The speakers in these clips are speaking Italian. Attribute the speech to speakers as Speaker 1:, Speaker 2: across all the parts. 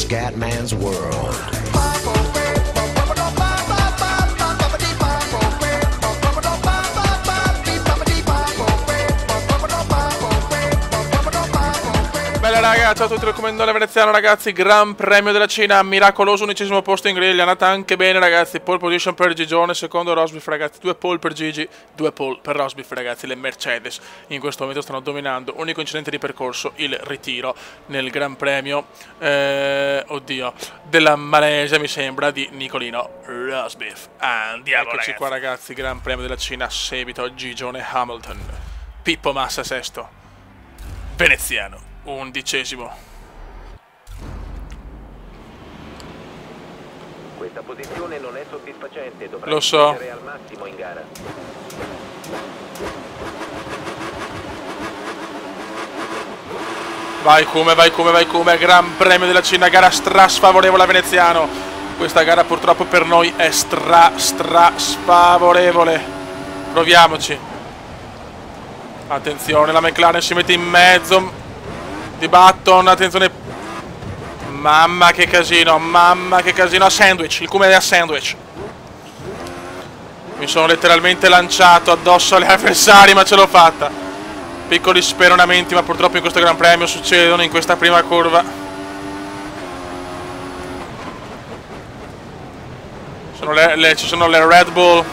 Speaker 1: Scatman's World.
Speaker 2: Bella raga, ciao a tutti, raccomandone veneziano ragazzi, Gran Premio della Cina, miracoloso 11° posto in griglia, è andata anche bene ragazzi, pole position per Gigione, secondo Rosberg ragazzi, 2 pole per Gigi, 2 pole per Rosberg ragazzi, le Mercedes in questo momento stanno dominando, unico incidente di percorso, il ritiro nel Gran Premio, della Malesia mi sembra, di Nicolino Rosberg. Andiamo eccoci ragazzi. Qua ragazzi, Gran Premio della Cina, seguito Gigione Hamilton, Pippo Massa sesto, veneziano 11°.
Speaker 3: Questa posizione non è soddisfacente, dovrà
Speaker 2: lo so
Speaker 3: essere al massimo in gara.
Speaker 2: Vai come, Gran Premio della Cina, gara sfavorevole a veneziano. Questa gara purtroppo per noi è sfavorevole. Proviamoci. Attenzione, la McLaren si mette in mezzo di Button, attenzione. Mamma che casino, a sandwich, il come è a sandwich. Mi sono letteralmente lanciato addosso agli avversari, ma ce l'ho fatta. Piccoli speronamenti, ma purtroppo in questo Gran Premio succedono in questa prima curva. Ci sono le Red Bull.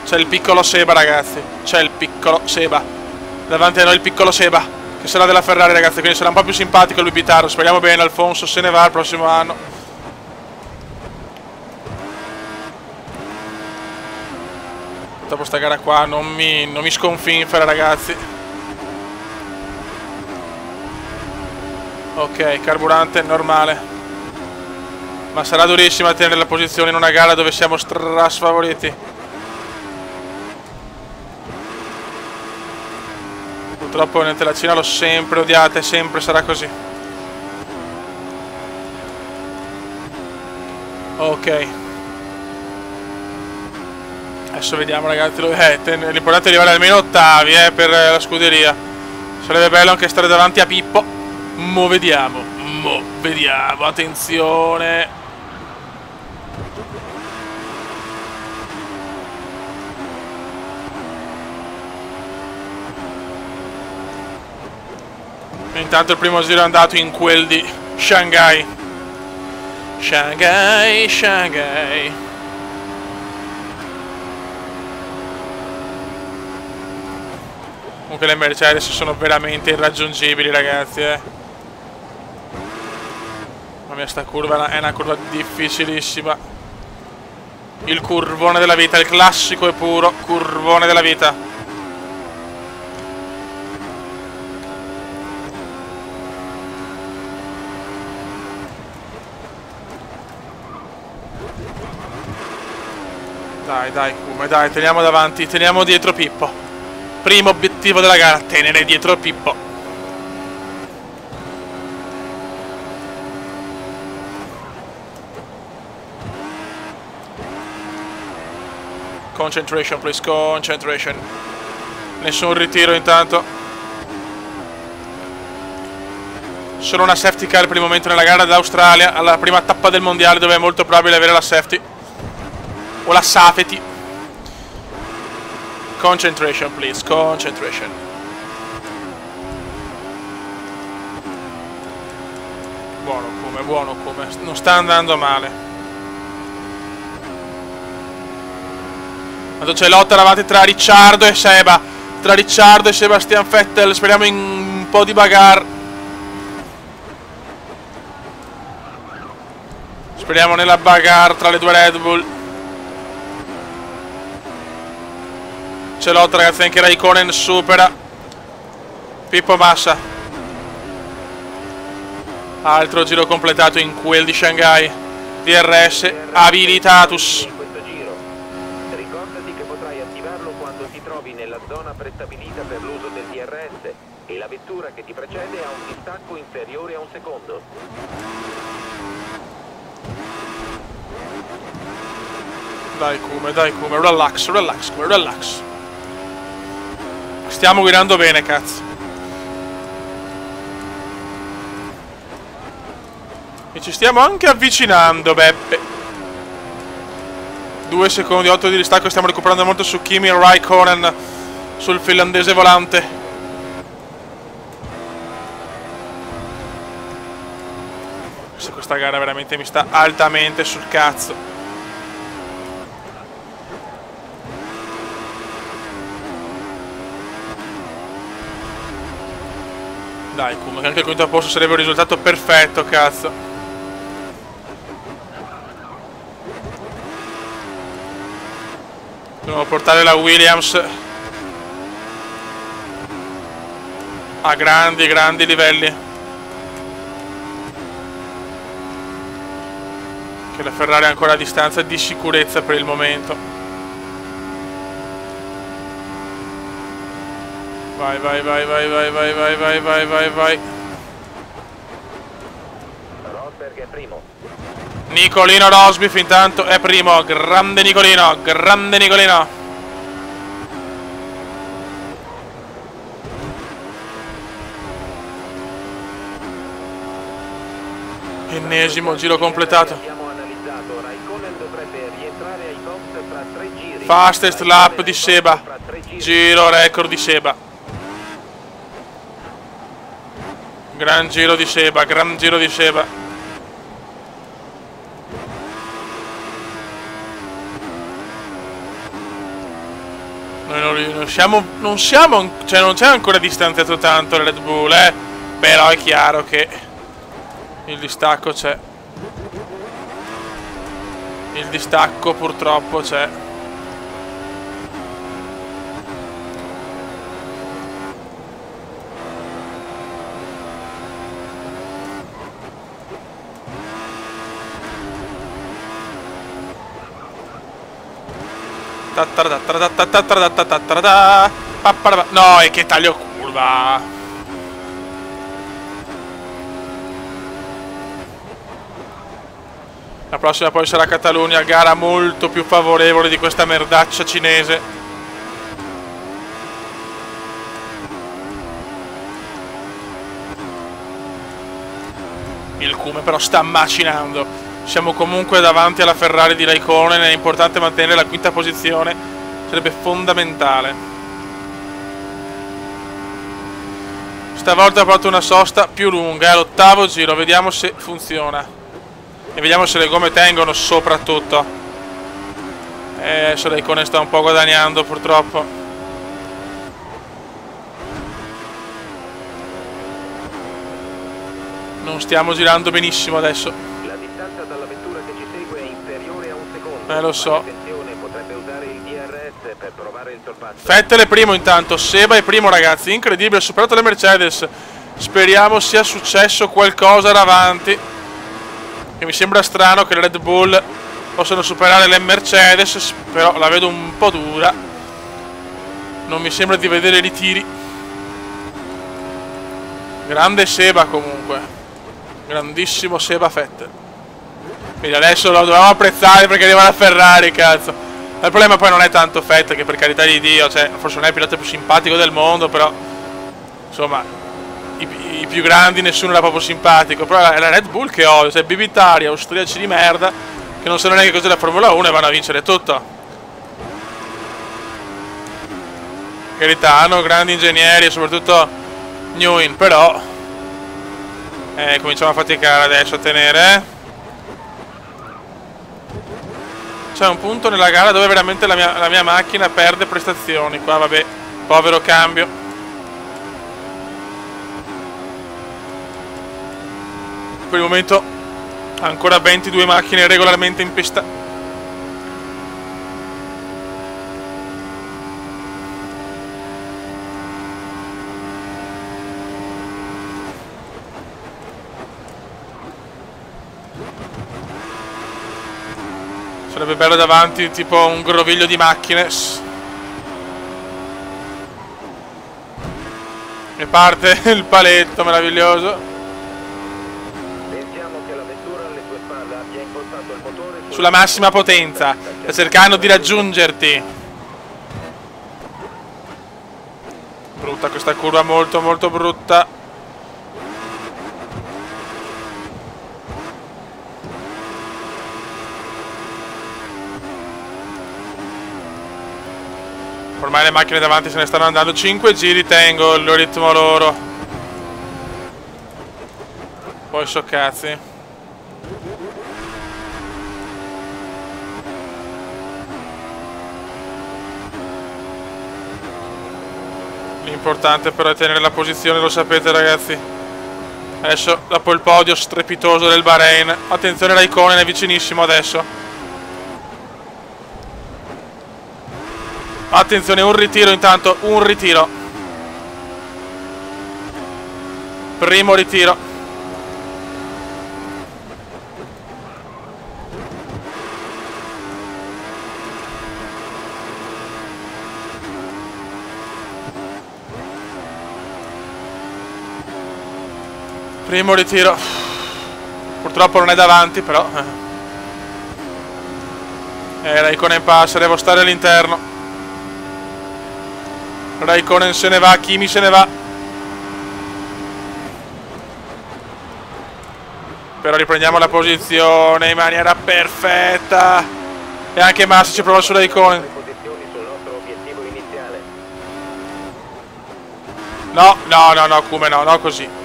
Speaker 2: C'è il piccolo Seba ragazzi, c'è il piccolo Seba. Davanti a noi il piccolo Seba, che sarà della Ferrari ragazzi, quindi sarà un po' più simpatico il Bibitaro. Speriamo bene, Alfonso se ne va il prossimo anno. Dopo sta gara qua non mi sconfinfera ragazzi. Ok, carburante normale. Ma sarà durissima tenere la posizione in una gara dove siamo sfavoriti. Purtroppo la Cina l'ho sempre odiata e sempre sarà così. Ok. Adesso vediamo ragazzi, l'importante è arrivare almeno ottavi per la scuderia. Sarebbe bello anche stare davanti a Pippo. Mo vediamo, attenzione. Intanto il primo giro è andato in quel di Shanghai. Comunque le Mercedes sono veramente irraggiungibili ragazzi. Mamma mia, sta curva è una curva difficilissima. Il curvone della vita, il classico e puro curvone della vita. Dai, come dai, teniamo davanti, teniamo dietro Pippo. Primo obiettivo della gara, tenere dietro Pippo. Concentration, please, concentration. Nessun ritiro intanto. Solo una safety car per il momento nella gara d'Australia, alla prima tappa del mondiale dove è molto probabile avere la safety. O la safety. Concentration please, concentration. Buono come, non sta andando male. Quando c'è lotta davanti tra Ricciardo e Seba, tra Ricciardo e Sebastian Vettel, speriamo in un po' di bagarre. Speriamo nella bagarre tra le due Red Bull. C'è lotta ragazzi, anche Raikkonen supera Pippo Massa. Altro giro completato in quel di Shanghai. DRS abilitatus.
Speaker 3: Ricordati che potrai attivarlo quando ti trovi nella zona prestabilita per l'uso del DRS e la vettura che ti precede ha un distacco inferiore a un secondo.
Speaker 2: Dai come, relax. Stiamo guidando bene, cazzo. E ci stiamo anche avvicinando, Beppe. 2 secondi 8 di distacco. Stiamo recuperando molto su Kimi Raikkonen, sul finlandese volante. Se questa gara veramente mi sta altamente sul cazzo. Dai, Kuma, anche il quinto posto sarebbe un risultato perfetto, cazzo. Dobbiamo portare la Williams a grandi livelli. Che la Ferrari è ancora a distanza di sicurezza per il momento. Vai.
Speaker 3: Rosberg è primo.
Speaker 2: Nicolino Rosberg intanto è primo. Grande Nicolino, grande Nicolino. Ennesimo giro completato.
Speaker 3: Abbiamo analizzato, Raikkonen dovrebbe rientrare ai box fra 3 giri.
Speaker 2: Fastest lap di Seba. Giro record di Seba. Gran giro di Seba, gran giro di Seba. Noi non siamo, cioè non c'è ancora distanziato tanto il Red Bull, però è chiaro che il distacco c'è. Il distacco purtroppo c'è. No, e che taglio curva. La prossima poi sarà Catalogna, gara molto più favorevole di questa merdaccia cinese. Il Come però sta macinando. Siamo comunque davanti alla Ferrari di Raikkonen, è importante mantenere la quinta posizione, sarebbe fondamentale. Stavolta ho fatto una sosta più lunga, all'8º giro, vediamo se funziona. E vediamo se le gomme tengono soprattutto. Adesso Raikkonen sta un po' guadagnando purtroppo. Non stiamo girando benissimo adesso.
Speaker 3: Dalla vettura che ci segue è inferiore a un secondo.
Speaker 2: Lo so.
Speaker 3: Attenzione, potrebbe usare il DRS per provare il sorpasso.
Speaker 2: Vettel è primo intanto, Seba è primo, ragazzi, incredibile, ha superato le Mercedes. Speriamo sia successo qualcosa davanti, che mi sembra strano che le Red Bull possano superare le Mercedes, però la vedo un po' dura. Non mi sembra di vedere i tiri. Grande Seba comunque, grandissimo Seba Vettel. Quindi adesso lo dobbiamo apprezzare perché arriva la Ferrari, cazzo. Il problema poi non è tanto Vettel, che per carità di Dio, cioè, forse non è il pilota più simpatico del mondo, però insomma i più grandi nessuno era proprio simpatico. Però è la Red Bull che odio, cioè bibitari, austriaci di merda, che non sanno neanche cos'è la Formula 1 e vanno a vincere tutto. Per carità, hanno grandi ingegneri e soprattutto Newin, però cominciamo a faticare adesso a tenere. C'è un punto nella gara dove veramente la mia macchina perde prestazioni. Qua vabbè, povero cambio. Per il momento ancora 22 macchine regolarmente in pista. Sarebbe bello davanti, tipo un groviglio di macchine. E parte il paletto meraviglioso.
Speaker 3: Pensiamo che la vettura alle tue spalle abbia impostato il motore
Speaker 2: sulla massima potenza. Sta cercando di raggiungerti. Brutta questa curva, molto molto brutta. Ormai le macchine davanti se ne stanno andando. 5 giri tengo il ritmo loro. Poi so cazzi. L'importante però è tenere la posizione, lo sapete ragazzi. Adesso dopo il podio strepitoso del Bahrain. Attenzione, Raikkonen è vicinissimo adesso. Attenzione, un ritiro intanto, un ritiro. Primo ritiro. Primo ritiro. Purtroppo non è davanti però. Raikkonen passa, devo stare all'interno. Raikkonen se ne va, Kimi se ne va. Però riprendiamo la posizione in maniera perfetta. E anche Massa ci prova su Raikkonen. No, no, no, no, come no, no così.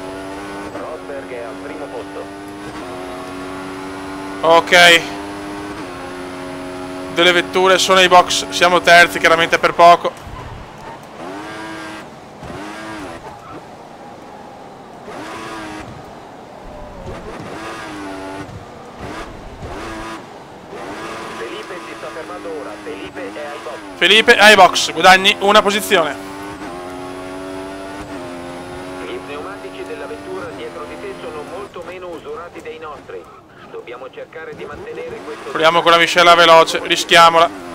Speaker 2: Ok. Delle vetture sono ai box. Siamo terzi, chiaramente per poco.
Speaker 3: Felipe si sta fermando ora. Felipe è ai box.
Speaker 2: Felipe ai box, guadagni una posizione.
Speaker 3: Gli pneumatici della vettura dietro di te sono molto meno usurati dei nostri. Dobbiamo cercare di mantenere questo.
Speaker 2: Proviamo con la miscela veloce, rischiamola.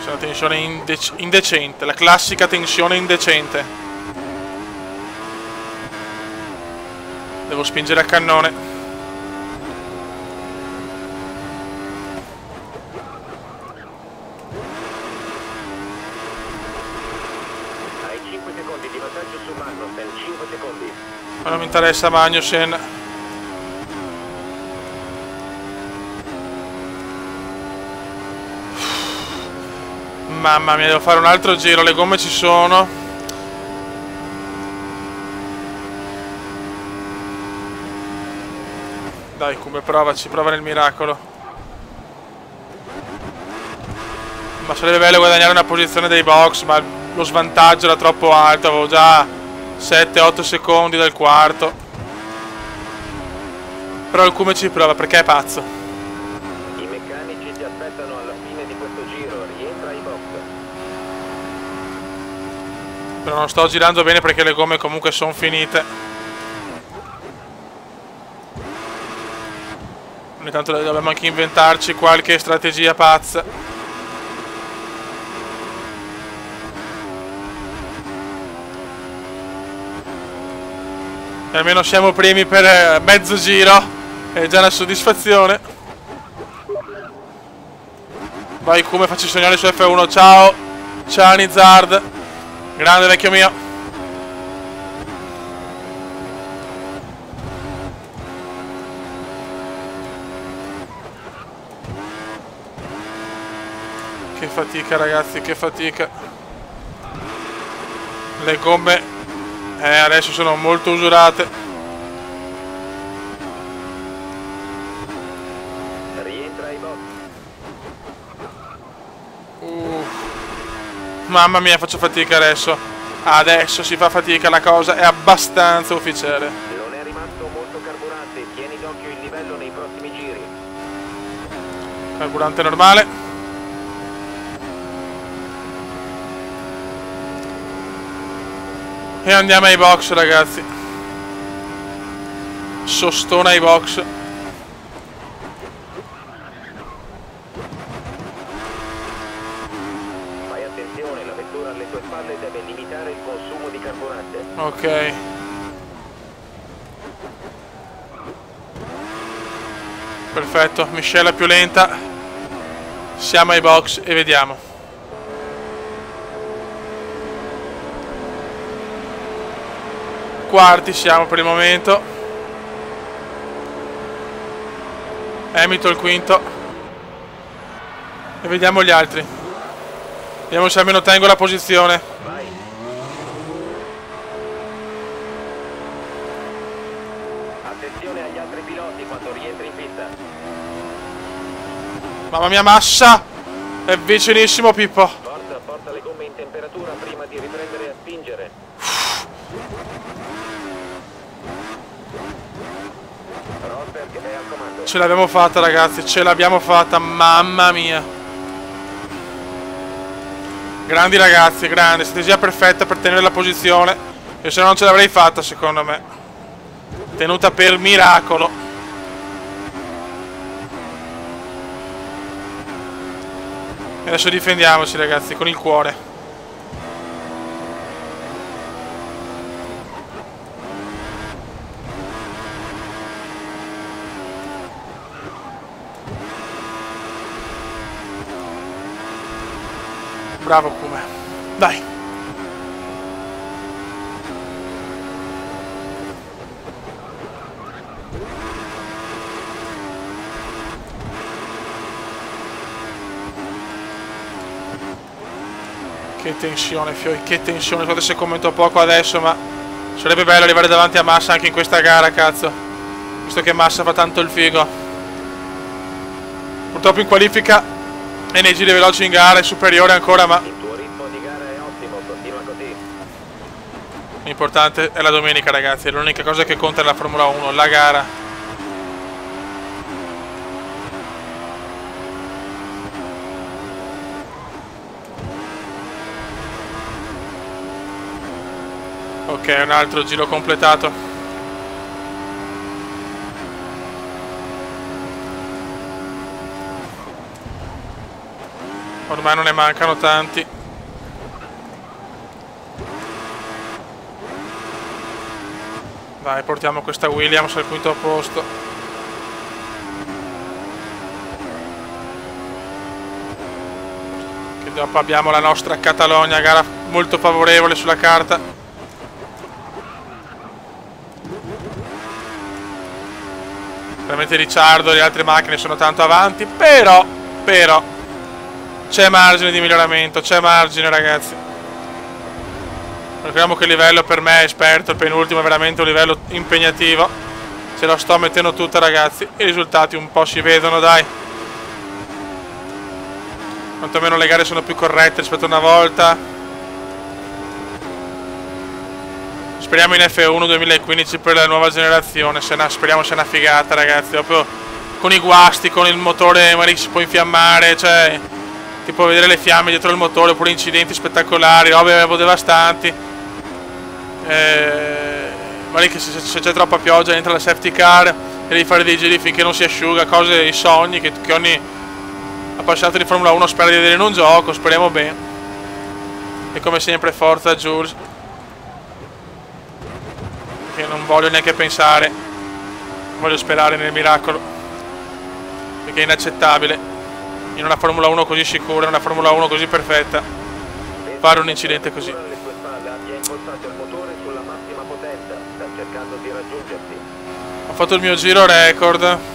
Speaker 2: C'è una tensione indecente, la classica tensione indecente. Devo spingere a cannone. Ma non mi interessa Magnussen. Mamma mia, devo fare un altro giro, le gomme ci sono. Dai, come provaci, prova nel miracolo. Ma sarebbe bello guadagnare una posizione dei box, ma lo svantaggio era troppo alto, avevo già 7-8 secondi dal quarto. Però il Come ci prova perché è pazzo.
Speaker 3: I meccanici ti aspettano alla fine di questo giro, rientra ai box.
Speaker 2: Però non sto girando bene perché le gomme comunque sono finite. Ogni tanto dobbiamo anche inventarci qualche strategia pazza. E almeno siamo primi per mezzo giro. È già una soddisfazione. Vai come faccio il segnale su F1. Ciao. Ciao Nizard. Grande vecchio mio. Che fatica ragazzi, che fatica. Le gomme adesso sono molto usurate.
Speaker 3: Rientra ai box.
Speaker 2: Mamma mia, faccio fatica adesso. Adesso si fa fatica, la cosa è abbastanza ufficiale.
Speaker 3: Non è rimasto molto carburante, tieni d'occhio il livello nei prossimi giri.
Speaker 2: Carburante normale. E andiamo ai box ragazzi. Sostona ai box.
Speaker 3: Fai attenzione, la vettura alle tue spalle deve limitare il consumo di carburante.
Speaker 2: Ok. Perfetto, miscela più lenta. Siamo ai box e vediamo. quarti siamo per il momento. Hamilton il quinto. E vediamo gli altri. Vediamo se almeno tengo la posizione.
Speaker 3: Vai. Attenzione agli altri piloti quando rientri in pista.
Speaker 2: Mamma mia, Massa! È vicinissimo, Pippo.
Speaker 3: Forza, porta le gomme in temperatura prima di riprendere a spingere. Rosberg è al comando.
Speaker 2: Ce l'abbiamo fatta, ragazzi, ce l'abbiamo fatta, mamma mia. Grandi ragazzi, grande, strategia perfetta per tenere la posizione. E se no non ce l'avrei fatta, secondo me. Tenuta per miracolo. E adesso difendiamoci, ragazzi, con il cuore. Bravo Kuma. Dai. Che tensione, Fioi, che tensione. Scusate se commento poco adesso, ma sarebbe bello arrivare davanti a Massa anche in questa gara, cazzo. Visto che Massa fa tanto il figo. Purtroppo in qualifica e nei giri veloci in gara è superiore ancora, ma
Speaker 3: Il tuo ritmo di gara è ottimo, continua così.
Speaker 2: l'importante è la domenica, ragazzi. È l'unica cosa che conta nella Formula 1, la gara. Ok, un altro giro completato. Ormai non ne mancano tanti. Dai, portiamo questa Williams al quinto posto. Che dopo abbiamo la nostra Catalogna, gara molto favorevole sulla carta. Veramente Ricciardo e le altre macchine sono tanto avanti, però c'è margine di miglioramento, c'è margine, ragazzi. Ricordiamo che il livello per me è esperto, il penultimo è veramente un livello impegnativo. Ce la sto mettendo tutta, ragazzi. I risultati un po' si vedono, dai. Quantomeno le gare sono più corrette rispetto a una volta. Speriamo in F1 2015 per la nuova generazione. Speriamo sia una figata, ragazzi. Proprio con i guasti, con il motore magari si può infiammare, cioè tipo vedere le fiamme dietro il motore, oppure incidenti spettacolari, robe devastanti. Magari che se c'è troppa pioggia entra la safety car e devi fare dei giri finché non si asciuga, cose, i sogni che ogni appassionato di Formula 1 spera di vedere in un gioco, speriamo bene. E come sempre forza Jules, che non voglio neanche pensare, voglio sperare nel miracolo, perché è inaccettabile in una Formula 1 così sicura, in una Formula 1 così perfetta, fare un incidente così.
Speaker 3: Alle sue spalle abbia impostato il motore sulla massima potenza, sta cercando di raggiungerti.
Speaker 2: Ho fatto il mio giro record.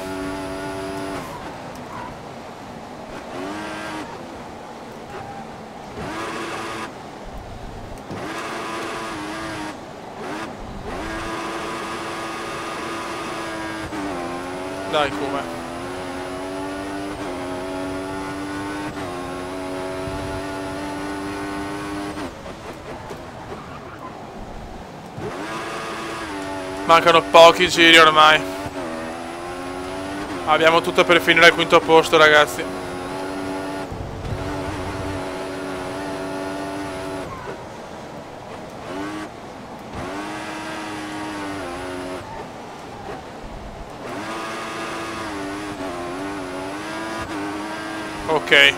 Speaker 2: Dai, come? Mancano pochi giri ormai. Abbiamo tutto per finire al quinto posto, ragazzi. Ok.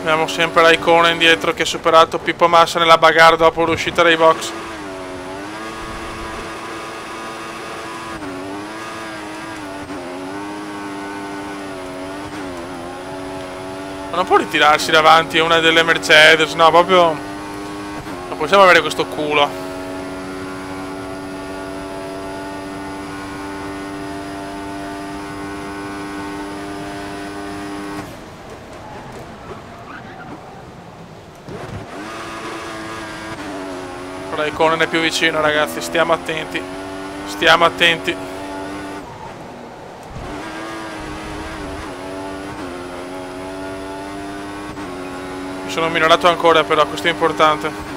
Speaker 2: Abbiamo sempre Raikkonen dietro che ha superato Pippo Massa nella bagarre dopo l'uscita dai box. Ma non può ritirarsi davanti una delle Mercedes, no, proprio Non possiamo avere questo culo. Raikkonen è più vicino, ragazzi, stiamo attenti. Stiamo attenti. Mi sono minorato ancora però, questo è importante.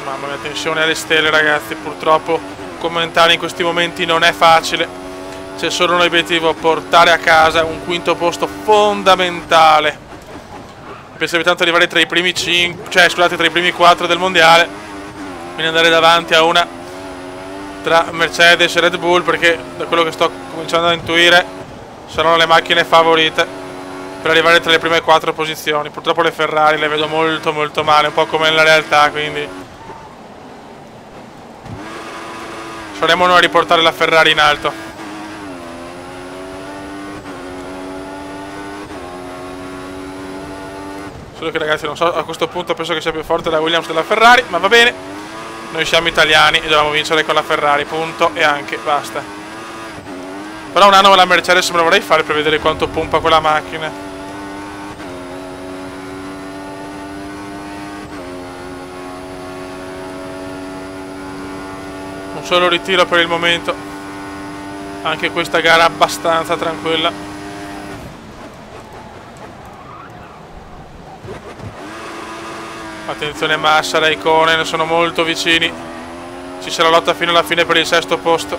Speaker 2: Mamma mia, tensione alle stelle, ragazzi. Purtroppo commentare in questi momenti non è facile. C'è solo un obiettivo: portare a casa un quinto posto fondamentale. Mi piacerebbe tanto arrivare tra i primi 5, cioè scusate, tra i primi 4 del mondiale, quindi andare davanti a una tra Mercedes e Red Bull, perché da quello che sto cominciando a intuire saranno le macchine favorite per arrivare tra le prime 4 posizioni. Purtroppo le Ferrari le vedo molto molto male, un po' come nella realtà, quindi saremo noi a riportare la Ferrari in alto. Solo che, ragazzi, non so, a questo punto penso che sia più forte la Williams della Ferrari, ma va bene. Noi siamo italiani e dobbiamo vincere con la Ferrari, punto e anche basta. Però un anno la Mercedes me lo vorrei fare per vedere quanto pompa quella macchina. Un solo ritiro per il momento. Anche questa gara abbastanza tranquilla. Attenzione Massa, Raikkonen, sono molto vicini. Ci sarà lotta fino alla fine per il sesto posto.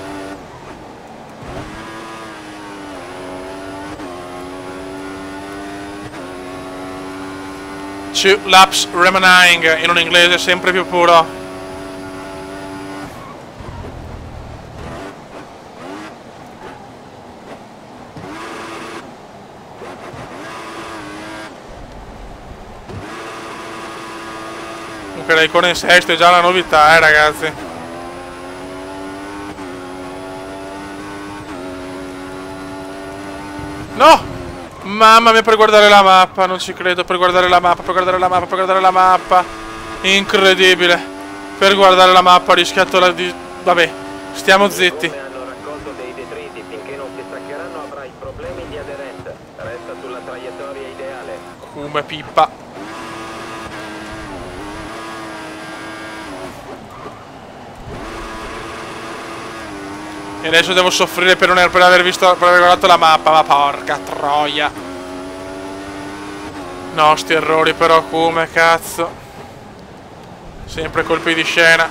Speaker 2: Two laps remaining, in un inglese sempre più puro. Raikkonen in sesto è già una novità, ragazzi. No! Mamma mia, per guardare la mappa, non ci credo, per guardare la mappa, per guardare la mappa, per guardare la mappa. Incredibile. Per guardare la mappa ha rischiato la vabbè, stiamo zitti.
Speaker 3: Come hanno raccolto dei detriti, finché non si staccheranno avrai problemi di aderenza. Resta sulla traiettoria ideale.
Speaker 2: Come pippa. E adesso devo soffrire per aver visto, per aver guardato la mappa, ma porca troia. No, sti errori però, come cazzo. Sempre colpi di scena.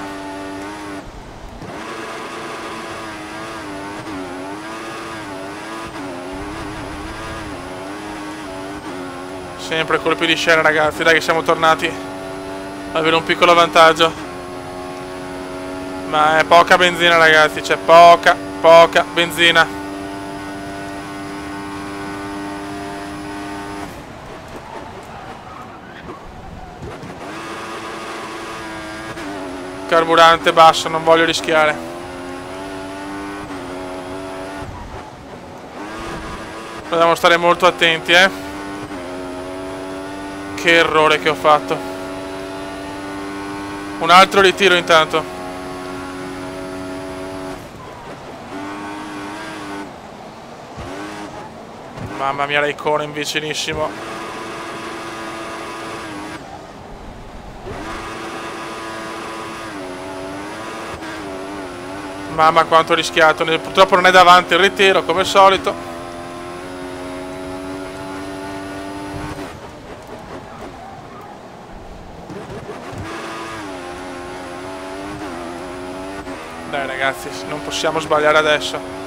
Speaker 2: Sempre colpi di scena, ragazzi. Dai che siamo tornati ad avere un piccolo vantaggio. Ma è poca benzina, ragazzi, c'è poca benzina. Carburante basso, non voglio rischiare. Dobbiamo stare molto attenti, Che errore che ho fatto. Un altro ritiro intanto. Mamma mia, Raikkonen vicinissimo. Mamma quanto ho rischiato. Purtroppo non è davanti il ritiro come al solito. Dai ragazzi, non possiamo sbagliare adesso.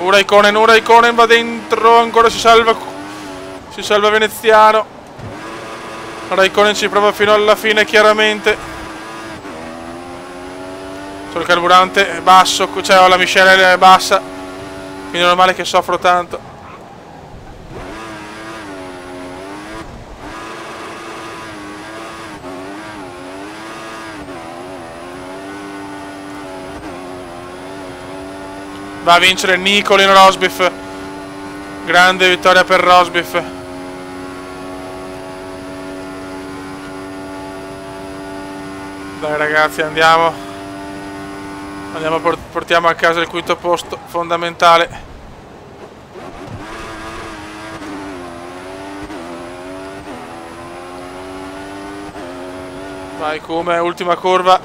Speaker 2: Raikkonen va dentro, ancora si salva veneziano. Raikkonen ci prova fino alla fine, chiaramente. Sul carburante è basso, cioè la miscela è bassa, quindi è normale che soffro tanto. Va a vincere Nicolino Rosberg. Grande vittoria per Rosberg. Dai ragazzi, andiamo, portiamo a casa il quinto posto fondamentale. Vai come ultima curva,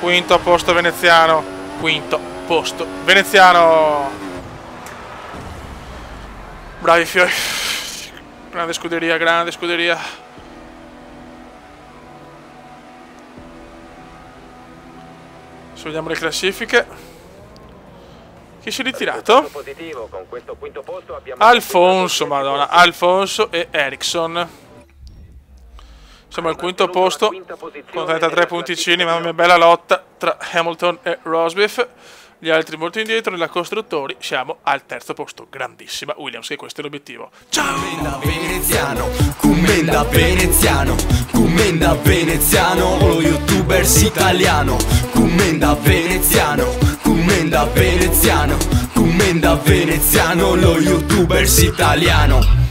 Speaker 2: quinto posto veneziano, bravi fiori, grande scuderia. Vediamo le classifiche. Chi si è ritirato? Alfonso, madonna, Alfonso e Ericsson. Siamo al quinto posto con 33 punticini, mamma mia, bella lotta tra Hamilton e Rosberg. Gli altri molto indietro, nella costruttori siamo al terzo posto. Grandissima Williams, che questo è l'obiettivo. Ciao!
Speaker 1: Commenda veneziano, lo youtubers italiano. Commenda veneziano, lo youtubers italiano.